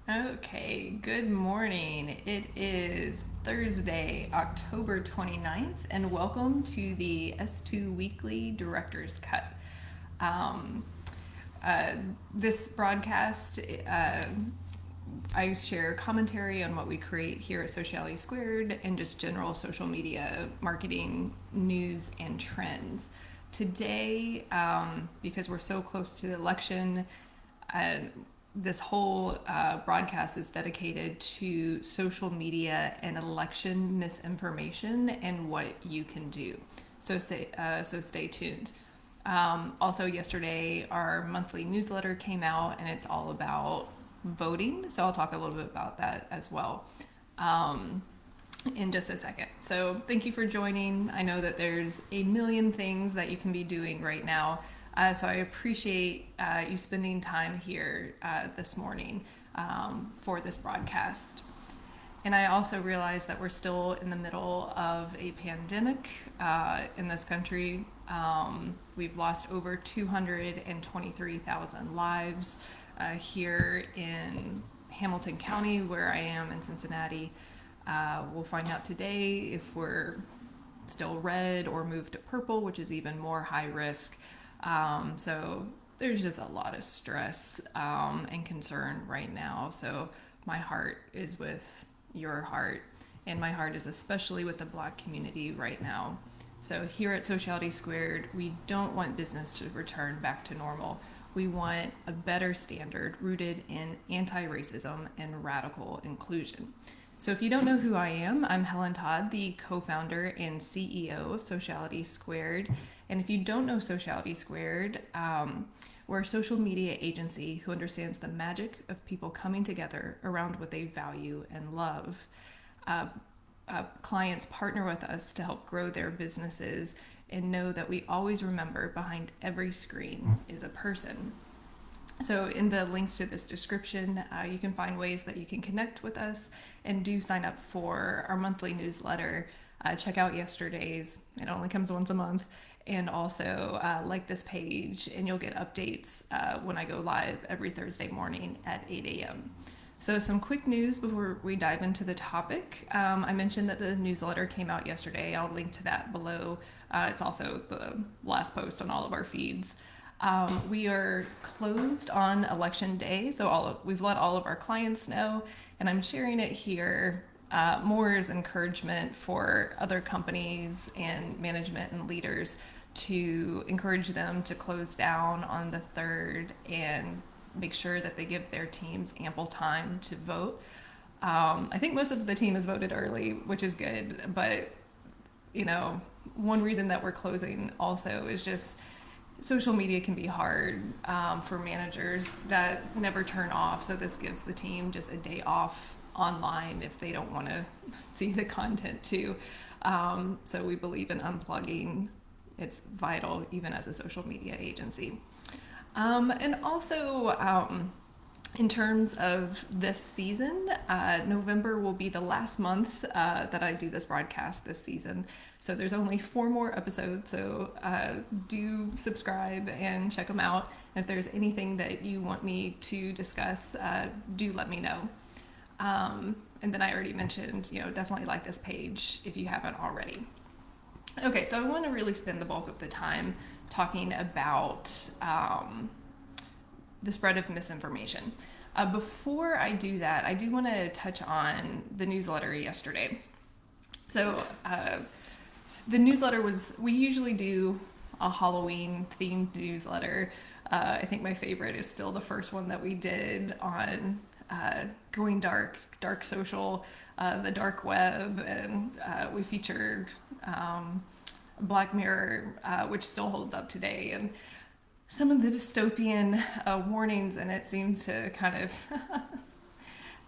Okay, good morning. It is Thursday, October 29th, and welcome to the S2 Weekly Director's Cut. Um, uh, this broadcast, I share commentary on what we create here at Sociality Squared and just general social media marketing news and trends. Today, because we're so close to the election, uh, this whole broadcast is dedicated to social media and election misinformation and what you can do. So stay tuned. Also, yesterday our monthly newsletter came out, and it's all about voting. So I'll talk a little bit about that as well in just a second. So thank you for joining. I know that there's a million things that you can be doing right now. So I appreciate you spending time here this morning for this broadcast. And I also realize that we're still in the middle of a pandemic in this country. We've lost over 223,000 lives here in Hamilton County, where I am in Cincinnati. We'll find out today if we're still red or moved to purple, which is even more high risk. So there's just a lot of stress and concern right now. So my heart is with your heart, and my heart is especially with the Black community right now. So here at Sociality Squared, we don't want business to return back to normal. We want a better standard rooted in anti-racism and radical inclusion. So if you don't know who I am, I'm Helen Todd, the co-founder and CEO of Sociality Squared. And if you don't know Sociality Squared, we're a social media agency who understands the magic of people coming together around what they value and love. Clients partner with us to help grow their businesses and know that we always remember behind every screen is a person. So in the links to this description, you can find ways that you can connect with us and do sign up for our monthly newsletter. Check out yesterday's, it only comes once a month, and also like this page, and you'll get updates when I go live every Thursday morning at 8 a.m. So some quick news before we dive into the topic. I mentioned that the newsletter came out yesterday. I'll link to that below. It's also the last post on all of our feeds. We are closed on election day, so we've let all of our clients know, and I'm sharing it here more as encouragement for other companies and management and leaders to encourage them to close down on the 3rd and make sure that they give their teams ample time to vote. I think most of the team has voted early, which is good, but one reason that we're closing also is just social media can be hard for managers that never turn off. So this gives the team just a day off online if they don't want to see the content too. So we believe in unplugging. It's vital even as a social media agency. And also, in terms of this season, November will be the last month that I do this broadcast this season. So there's only 4 more episodes, so do subscribe and check them out. And if there's anything that you want me to discuss, do let me know. And then I already mentioned, definitely like this page if you haven't already. Okay, so I want to really spend the bulk of the time talking about the spread of misinformation. Before I do that, I do want to touch on the newsletter yesterday. So the newsletter we usually do a Halloween themed newsletter. I think my favorite is still the first one that we did on going dark social, the dark web, and we featured Black Mirror, which still holds up today, and some of the dystopian warnings in it seems to kind of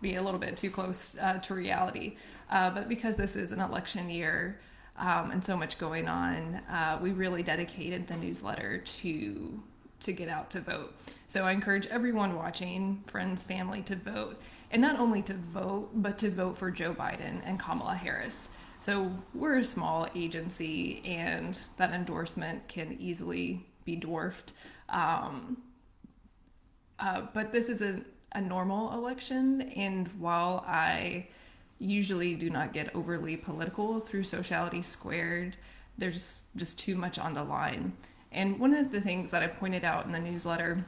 be a little bit too close to reality. But because this is an election year and so much going on, we really dedicated the newsletter to get out to vote. So I encourage everyone watching, friends, family, to vote. And not only to vote, but to vote for Joe Biden and Kamala Harris. So we're a small agency, and that endorsement can easily be dwarfed. But this is a normal election. And while I usually do not get overly political through Sociality Squared, there's just too much on the line. And one of the things that I pointed out in the newsletter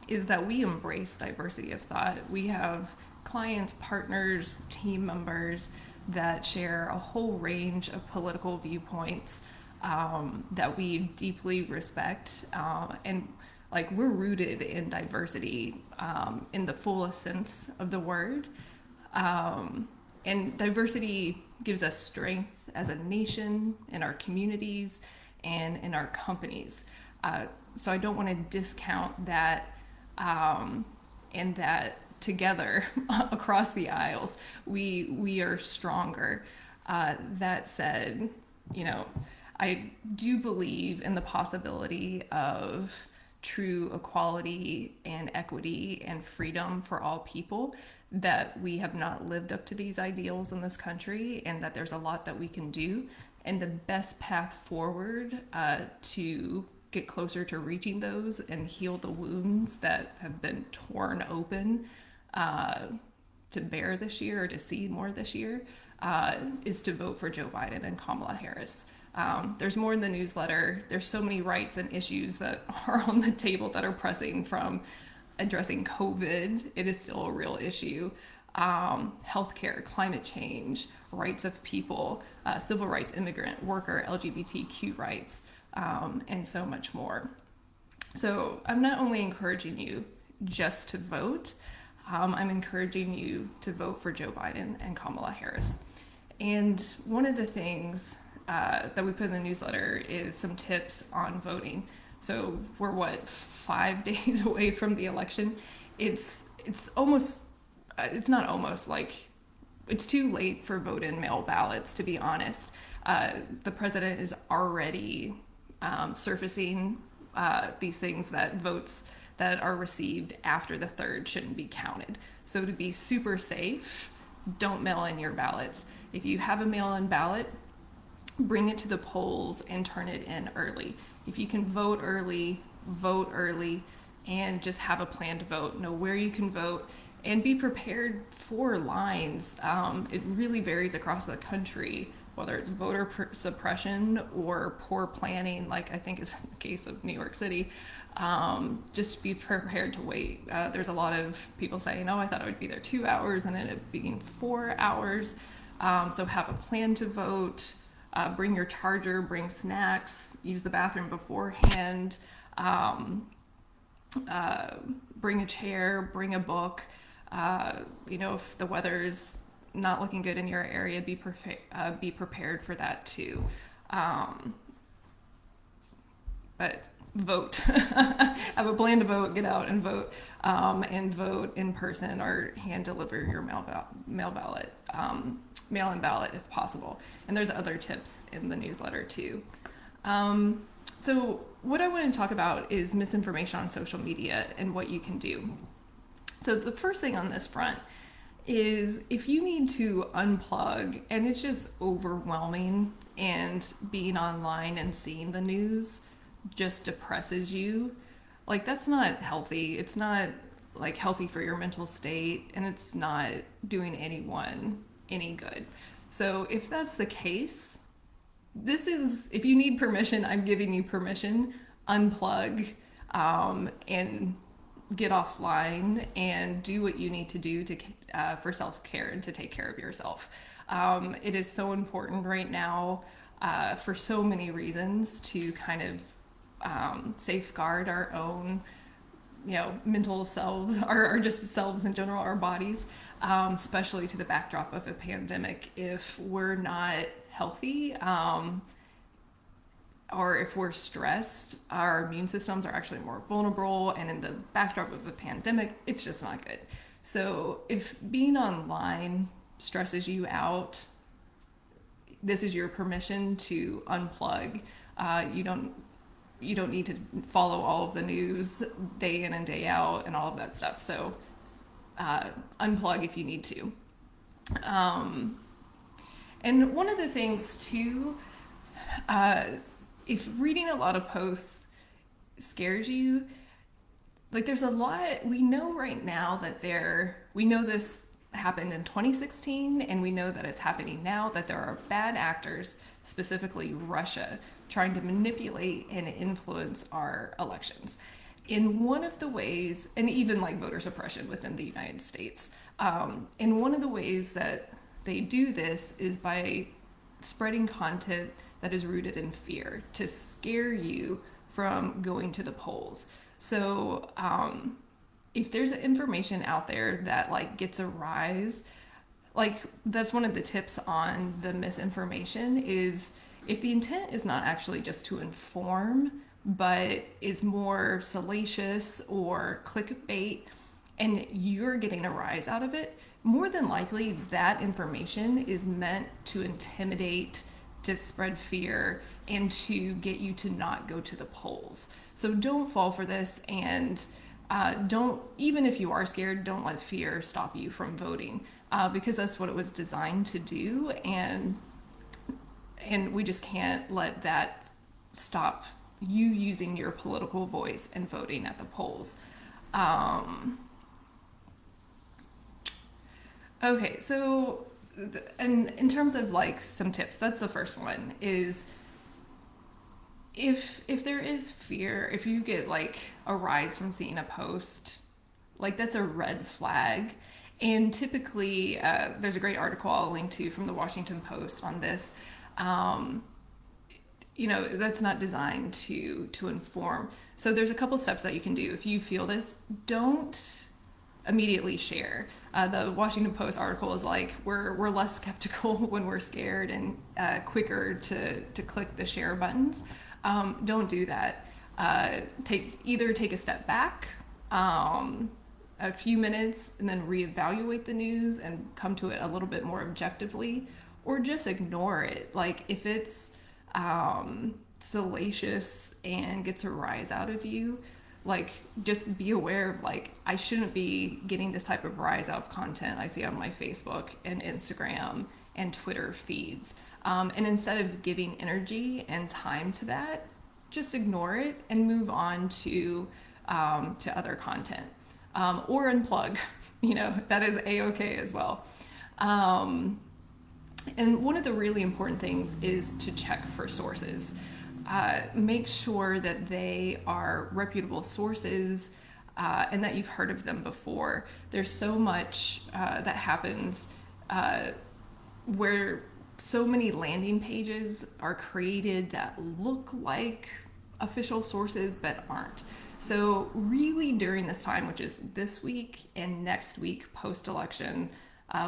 is that we embrace diversity of thought. We have clients, partners, team members that share a whole range of political viewpoints that we deeply respect. And like we're rooted in diversity in the fullest sense of the word. And diversity gives us strength as a nation, in our communities, and in our companies. So I don't want to discount that, and that together across the aisles, we are stronger. That said, you know, I do believe in the possibility of true equality and equity and freedom for all people, that we have not lived up to these ideals in this country, and that there's a lot that we can do. And the best path forward to get closer to reaching those and heal the wounds that have been torn open to bear this year, or to see more this year, is to vote for Joe Biden and Kamala Harris. There's more in the newsletter. There's so many rights and issues that are on the table that are pressing, from addressing COVID. It is still a real issue. Healthcare, climate change, rights of people, civil rights, immigrant, worker, LGBTQ rights, and so much more. So I'm not only encouraging you just to vote, I'm encouraging you to vote for Joe Biden and Kamala Harris. And one of the things that we put in the newsletter is some tips on voting. So we're 5 days away from the election. It's almost, it's not almost, like it's too late for vote-in mail ballots, to be honest. The president is already surfacing these things that votes that are received after the 3rd shouldn't be counted. So to be super safe, don't mail in your ballots. If you have a mail-in ballot, bring it to the polls and turn it in early. If you can vote early, and just have a plan to vote. Know where you can vote and be prepared for lines. It really varies across the country, whether it's voter suppression or poor planning, like I think is the case of New York City. Just be prepared to wait. There's a lot of people saying, oh, I thought I would be there 2 hours, and ended up being 4 hours. So have a plan to vote. Bring your charger, bring snacks, use the bathroom beforehand, bring a chair, bring a book. If the weather's not looking good in your area, be prepared for that too. But vote. Have a plan to vote, get out and vote in person, or hand deliver your mail-in ballot if possible. And there's other tips in the newsletter too. So what I want to talk about is misinformation on social media and what you can do. So the first thing on this front is, if you need to unplug and it's just overwhelming, and being online and seeing the news just depresses you, like that's not healthy. It's not like healthy for your mental state, and it's not doing anyone any good. So if that's the case, if you need permission, I'm giving you permission. Unplug and get offline and do what you need to do for self-care and to take care of yourself. It is so important right now for so many reasons to kind of safeguard our own, mental selves, or just selves in general, our bodies, especially to the backdrop of a pandemic. If we're not healthy, or if we're stressed, our immune systems are actually more vulnerable, and in the backdrop of a pandemic, it's just not good. So if being online stresses you out, this is your permission to unplug. You don't need to follow all of the news day in and day out and all of that stuff. So unplug if you need to. And one of the things too, if reading a lot of posts scares you, like there's a lot we know right now that we know this happened in 2016, and we know that it's happening now, that there are bad actors, specifically Russia, trying to manipulate and influence our elections. In one of the ways, and even like voter suppression within the United States, and one of the ways that they do this is by spreading content that is rooted in fear to scare you from going to the polls. So, if there's information out there that like gets a rise, like that's one of the tips on the misinformation is if the intent is not actually just to inform, but is more salacious or clickbait, and you're getting a rise out of it, more than likely that information is meant to intimidate, to spread fear, and to get you to not go to the polls. So don't fall for this, and don't, even if you are scared, don't let fear stop you from voting, because that's what it was designed to do, and we just can't let that stop you using your political voice and voting at the polls. Um, okay, so and in terms of like some tips, that's the first one is if there is fear, if you get like a rise from seeing a post, like that's a red flag. And typically, there's a great article I'll link to from the Washington Post on this. Um, that's not designed to inform. So there's a couple steps that you can do if you feel this. Don't immediately share. The Washington Post article is like we're less skeptical when we're scared, and quicker to click the share buttons. Don't do that. Take a step back, a few minutes, and then reevaluate the news and come to it a little bit more objectively, or just ignore it. Like if it's salacious and gets a rise out of you, like just be aware of like I shouldn't be getting this type of rise out of content I see on my Facebook and Instagram and Twitter feeds. And instead of giving energy and time to that, just ignore it and move on to other content, or unplug. That is a-okay as well. And one of the really important things is to check for sources. Make sure that they are reputable sources, and that you've heard of them before. There's so much that happens where so many landing pages are created that look like official sources but aren't. So really during this time, which is this week and next week post-election,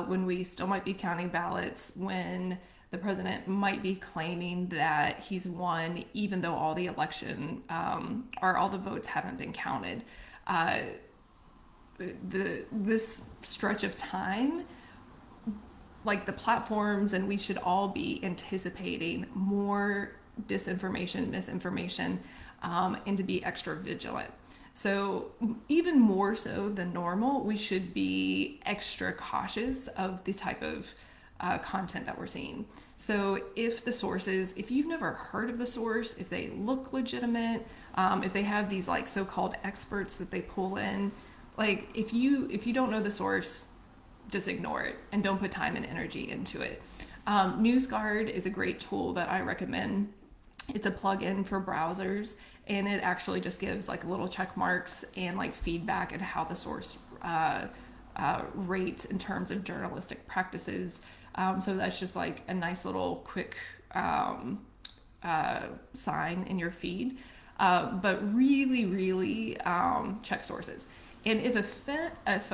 when we still might be counting ballots, when the president might be claiming that he's won, even though all the all the votes haven't been counted. This stretch of time, like the platforms, and we should all be anticipating more disinformation, misinformation, and to be extra vigilant. So even more so than normal, we should be extra cautious of the type of content that we're seeing. So if you've never heard of the source, if they look legitimate, if they have these like so-called experts that they pull in, like if you don't know the source, just ignore it and don't put time and energy into it. NewsGuard is a great tool that I recommend. It's a plug-in for browsers, and it actually just gives like little check marks and like feedback at how the source rates in terms of journalistic practices. So that's just like a nice little quick sign in your feed. But really, really check sources. And if a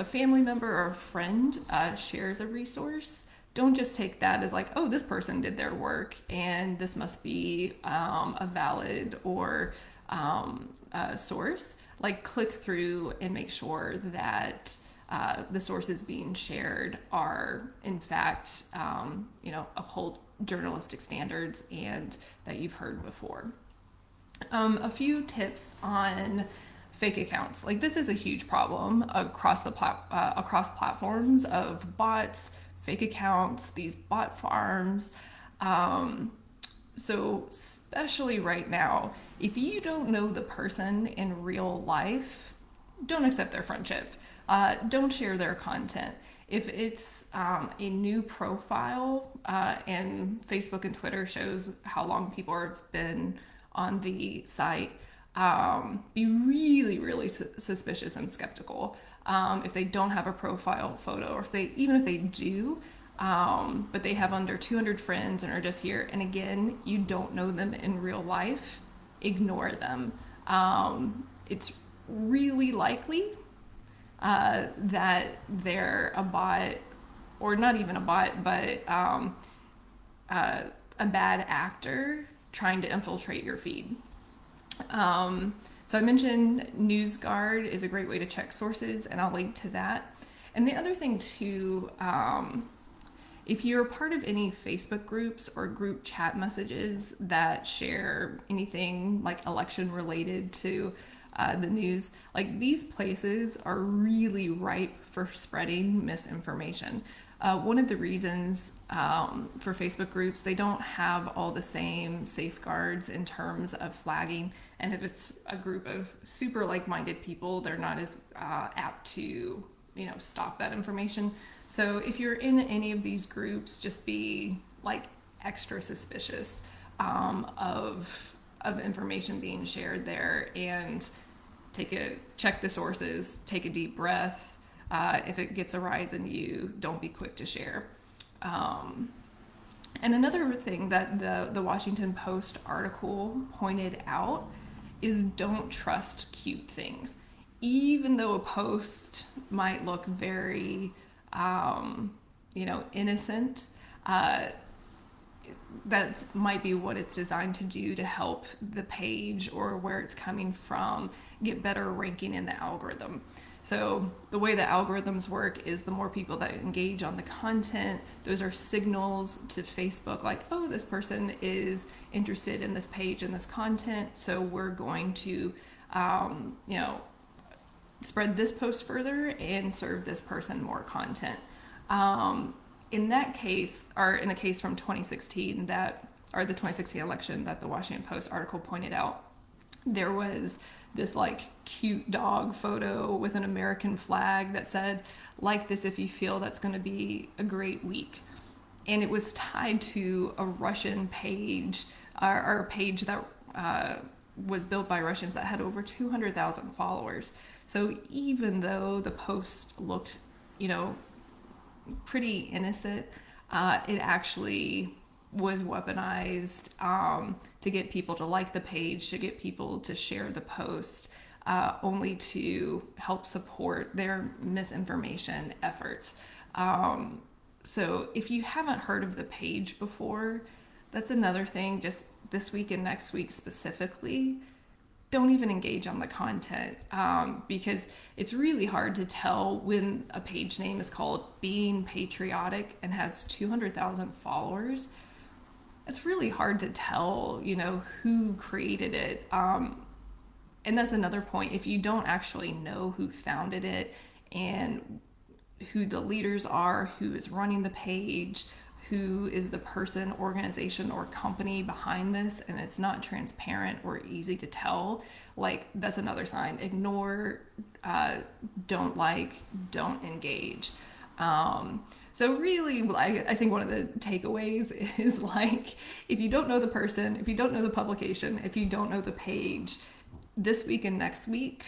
family member or a friend shares a resource, don't just take that as like, oh, this person did their work and this must be a valid or a source. Like click through and make sure that the sources being shared are in fact, uphold journalistic standards and that you've heard before. A few tips on fake accounts. Like this is a huge problem across across platforms of bots, fake accounts, these bot farms. So especially right now, if you don't know the person in real life, don't accept their friendship. Don't share their content. If it's a new profile, and Facebook and Twitter shows how long people have been on the site, be really, really suspicious and skeptical. If they don't have a profile photo, or even if they do, but they have under 200 friends and are just here, and again, you don't know them in real life, ignore them. It's really likely that they're a bot, or not even a bot, but a bad actor trying to infiltrate your feed. So I mentioned NewsGuard is a great way to check sources, and I'll link to that. And the other thing too, if you're a part of any Facebook groups or group chat messages that share anything like election related to the news, like these places are really ripe for spreading misinformation. One of the reasons for Facebook groups, they don't have all the same safeguards in terms of flagging. And if it's a group of super like-minded people, they're not as apt to, stop that information. So if you're in any of these groups, just be like extra suspicious of information being shared there, and check the sources, take a deep breath. If it gets a rise in you, don't be quick to share. And another thing that the Washington Post article pointed out is don't trust cute things. Even though a post might look very, innocent, that might be what it's designed to do to help the page or where it's coming from get better ranking in the algorithm. So the way the algorithms work is the more people that engage on the content, those are signals to Facebook like, oh, this person is interested in this page and this content, so we're going to, spread this post further and serve this person more content. In that case, or in a case from 2016 the 2016 election that the Washington Post article pointed out, there was this like cute dog photo with an American flag that said, like this if you feel that's going to be a great week. And it was tied to a Russian page, or a page that was built by Russians that had over 200,000 followers. So even though the post looked, pretty innocent, it actually was weaponized to get people to like the page, to get people to share the post, only to help support their misinformation efforts. So if you haven't heard of the page before, that's another thing, just this week and next week specifically, don't even engage on the content, because it's really hard to tell when a page name is called Being Patriotic and has 200,000 followers. It's really hard to tell, who created it. And that's another point. If you don't actually know who founded it and who the leaders are, who is running the page, who is the person, organization, or company behind this, and it's not transparent or easy to tell, like that's another sign. Ignore, don't like, don't engage. So really, I think one of the takeaways is like, if you don't know the person, if you don't know the publication, if you don't know the page, this week and next week,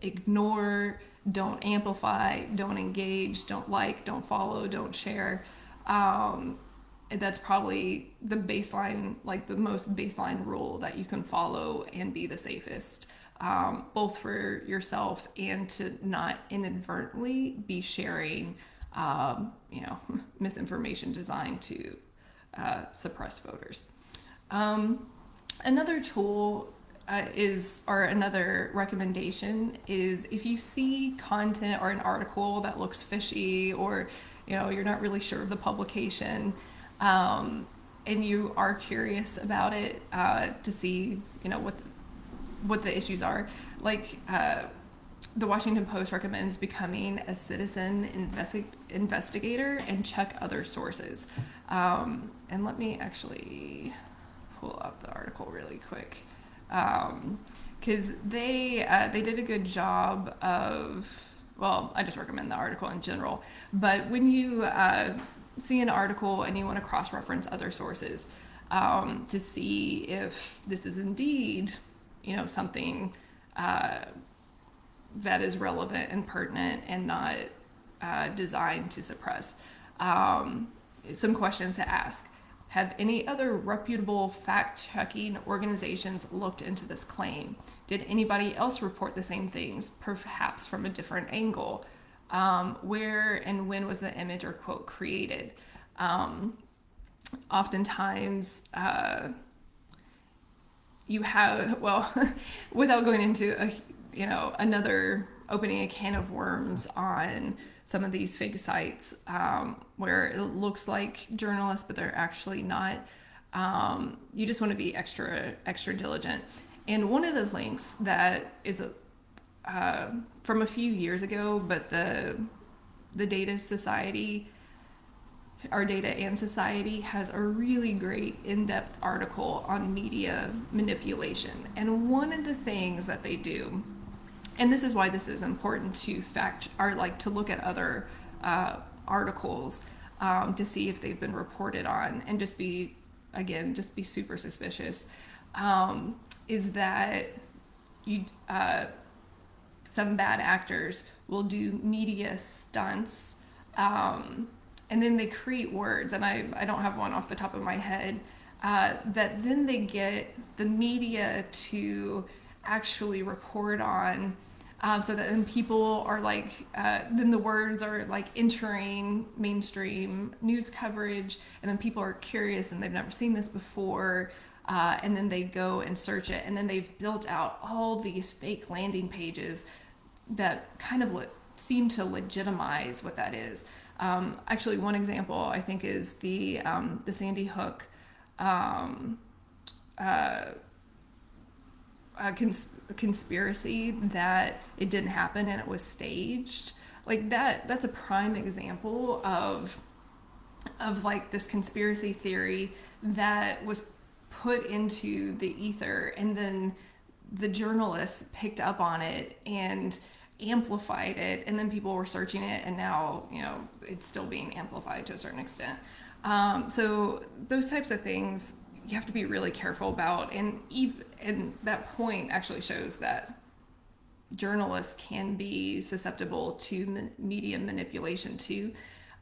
ignore, don't amplify, don't engage, don't like, don't follow, don't share. That's probably the baseline, like the most baseline rule that you can follow and be the safest, both for yourself and to not inadvertently be sharing, misinformation designed to suppress voters. Another tool another recommendation is, if you see content or an article that looks fishy, or you're not really sure of the publication, and you are curious about it, to see what the issues are, like the Washington Post recommends becoming a citizen investigator and check other sources. And let me actually pull up the article really quick, because they did a good job of, well, I just recommend the article in general, but when you see an article and you want to cross-reference other sources to see if this is indeed, something that is relevant and pertinent and not designed to suppress. Some questions to ask. Have any other reputable fact-checking organizations looked into this claim? Did anybody else report the same things, perhaps from a different angle? Where and when was the image or quote created? Oftentimes, you have, well, without going into another opening a can of worms on some of these fake sites where it looks like journalists, but they're actually not. You just want to be extra diligent. And one of the links that is from a few years ago, but the Data Society, our Data and Society, has a really great in-depth article on media manipulation. And one of the things that they do, and this is why this is important to to look at other articles to see if they've been reported on, and just be super suspicious, is that some bad actors will do media stunts, and then they create words, and I don't have one off the top of my head, that then they get the media to actually report on, so that then people are then the words are entering mainstream news coverage, and then people are curious and they've never seen this before, and then they go and search it, and then they've built out all these fake landing pages that kind of seem to legitimize what that is. Actually, one example I think is the Sandy Hook conspiracy, that it didn't happen and it was staged. That's a prime example of this conspiracy theory that was put into the ether, and then the journalists picked up on it and amplified it, and then people were searching it, and now it's still being amplified to a certain extent. So those types of things you have to be really careful about, and that point actually shows that journalists can be susceptible to media manipulation too.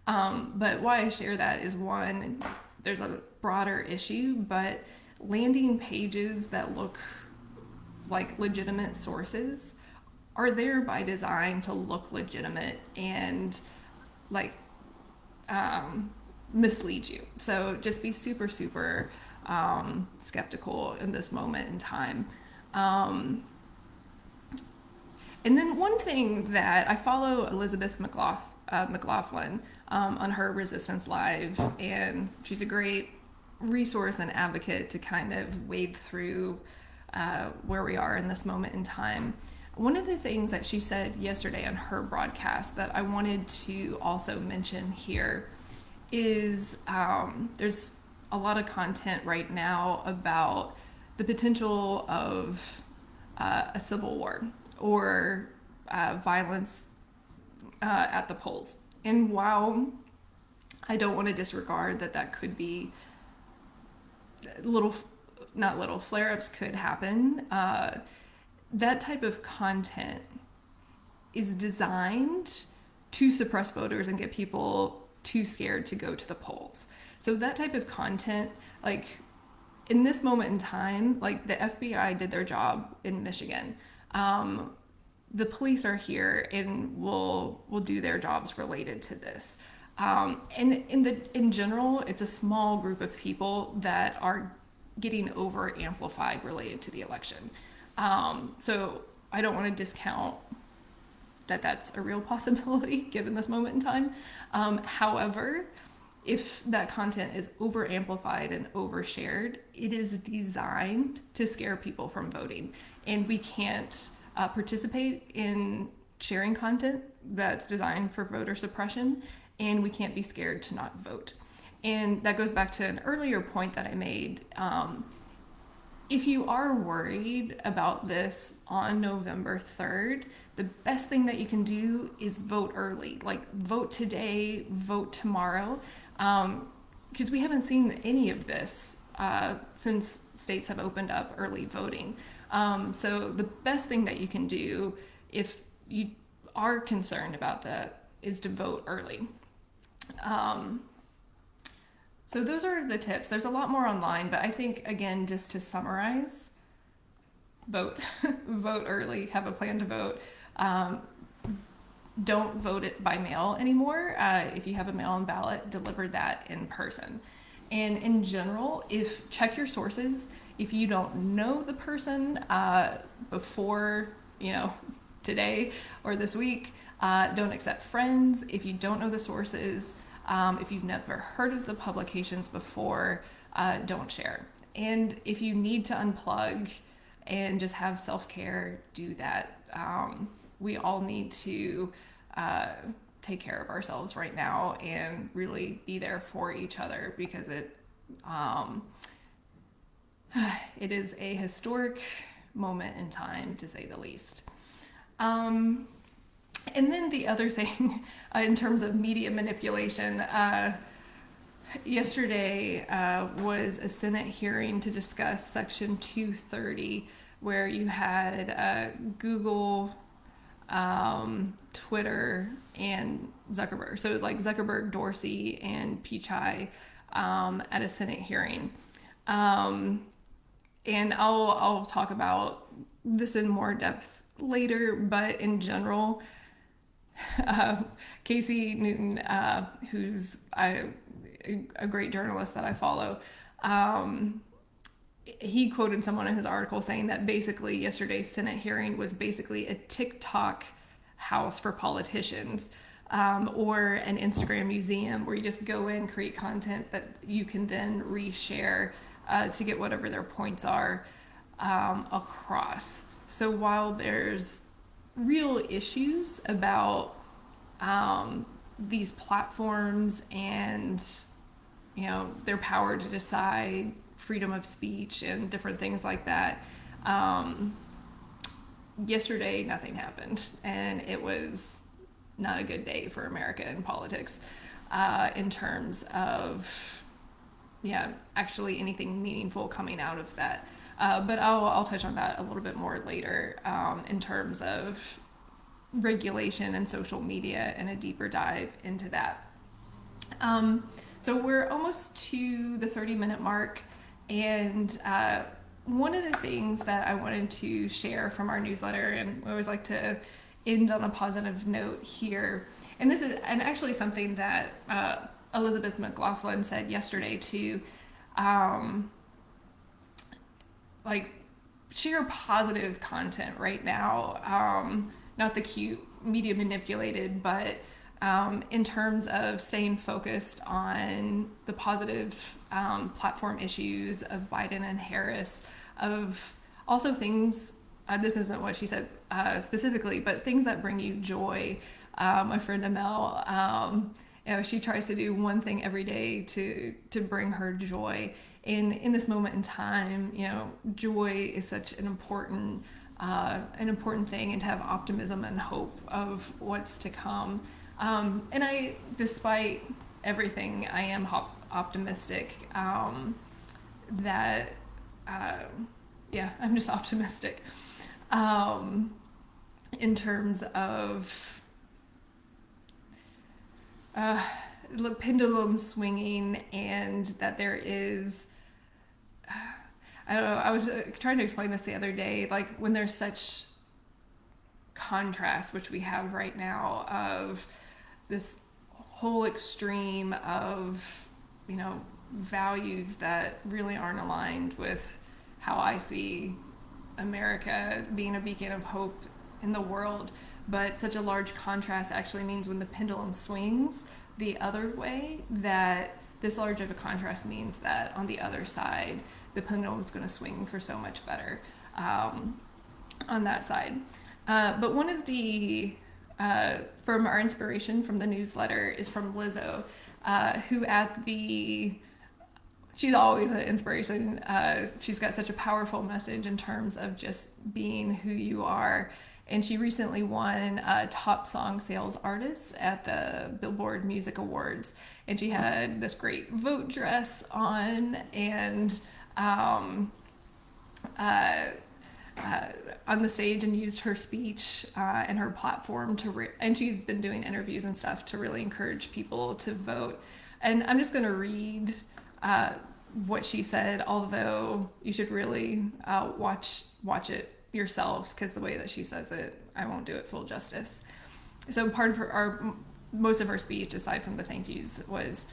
But why I share that is, one, there's a broader issue, but landing pages that look like legitimate sources are there by design to look legitimate and mislead you. So just be super skeptical in this moment in time. And then one thing that I follow Elizabeth McLaughlin on her Resistance Live, and she's a great resource and advocate to kind of wade through where we are in this moment in time. One of the things that she said yesterday on her broadcast that I wanted to also mention here is there's a lot of content right now about the potential of a civil war or violence at the polls. And while I don't want to disregard that could be flare-ups could happen, that type of content is designed to suppress voters and get people too scared to go to the polls. So that type of content, in this moment in time, the FBI did their job in Michigan. The police are here and will do their jobs related to this. And in general, it's a small group of people that are getting over amplified related to the election. So I don't want to discount that that's a real possibility given this moment in time. However, if that content is over amplified and overshared, it is designed to scare people from voting, and we can't participate in sharing content that's designed for voter suppression, and we can't be scared to not vote. And that goes back to an earlier point that I made. if you are worried about this on November 3rd, the best thing that you can do is vote early. Like, vote today, vote tomorrow, because we haven't seen any of this since states have opened up early voting. So the best thing that you can do if you are concerned about that is to vote early. So those are the tips. There's a lot more online, but I think, again, just to summarize, vote. Vote early, have a plan to vote. Don't vote it by mail anymore. If you have a mail-in ballot, deliver that in person. And in general, check your sources. If you don't know the person before, today or this week, don't accept friends. If you don't know the sources, if you've never heard of the publications before, don't share. And if you need to unplug and just have self-care, do that. We all need to take care of ourselves right now and really be there for each other, because it is a historic moment in time, to say the least. And then the other thing, in terms of media manipulation, yesterday was a Senate hearing to discuss Section 230, where you had Google, Twitter, and Zuckerberg. So like Zuckerberg, Dorsey, and Pichai at a Senate hearing. And I'll talk about this in more depth later, but in general, Casey Newton, who's a great journalist that I follow, he quoted someone in his article saying that basically yesterday's Senate hearing was basically a TikTok house for politicians, or an Instagram museum where you just go in, create content that you can then reshare to get whatever their points are across. So while there's real issues about these platforms and their power to decide, freedom of speech, and different things like that, yesterday nothing happened, and it was not a good day for America in politics, in terms of actually anything meaningful coming out of that. But I'll touch on that a little bit more later, in terms of regulation and social media, and a deeper dive into that. So we're almost to the 30-minute mark, and one of the things that I wanted to share from our newsletter, and we always like to end on a positive note here, and this is actually something that Elizabeth McLaughlin said yesterday too, like, share positive content right now, not the cute media manipulated, but in terms of staying focused on the positive platform issues of Biden and Harris, of also things, this isn't what she said specifically, but things that bring you joy. My friend Amel, she tries to do one thing every day to bring her joy. And in this moment in time, joy is such an important thing, and to have optimism and hope of what's to come. And despite everything, I am optimistic, that, I'm just optimistic, in terms of, the pendulum swinging, and that there is, I don't know, I was trying to explain this the other day, like, when there's such contrast, which we have right now, of this whole extreme of, values that really aren't aligned with how I see America being a beacon of hope in the world. But such a large contrast actually means when the pendulum swings the other way, that this large of a contrast means that on the other side, the pendulum's going to swing for so much better on that side. But one of the, from our inspiration from the newsletter, is from Lizzo, who at the she's always an inspiration. She's got such a powerful message in terms of just being who you are. And she recently won Top Song Sales Artist at the Billboard Music Awards. And she had this great vote dress on, and uh, on the stage, and used her speech and her platform and she's been doing interviews and stuff to really encourage people to vote. And I'm just going to read what she said, although you should really watch it yourselves, because the way that she says it, I won't do it full justice. So part of most of her speech, aside from the thank yous, was,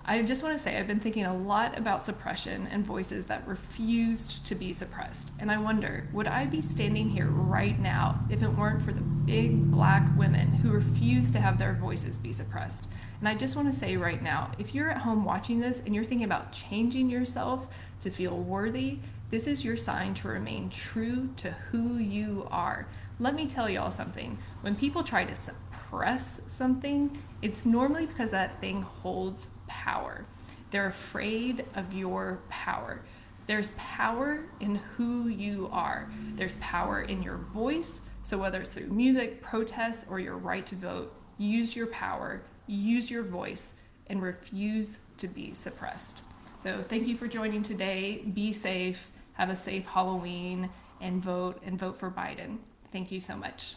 I just want to say I've been thinking a lot about suppression and voices that refused to be suppressed. And I wonder, would I be standing here right now if it weren't for the big black women who refused to have their voices be suppressed? And I just want to say right now, if you're at home watching this and you're thinking about changing yourself to feel worthy, this is your sign to remain true to who you are. Let me tell y'all something. When people try to suppress something, it's normally because that thing holds power. They're afraid of your power. There's power in who you are. There's power in your voice. So whether it's through music, protests, or your right to vote, use your power, use your voice, and refuse to be suppressed. So thank you for joining today. Be safe, have a safe Halloween, and vote for Biden. Thank you so much.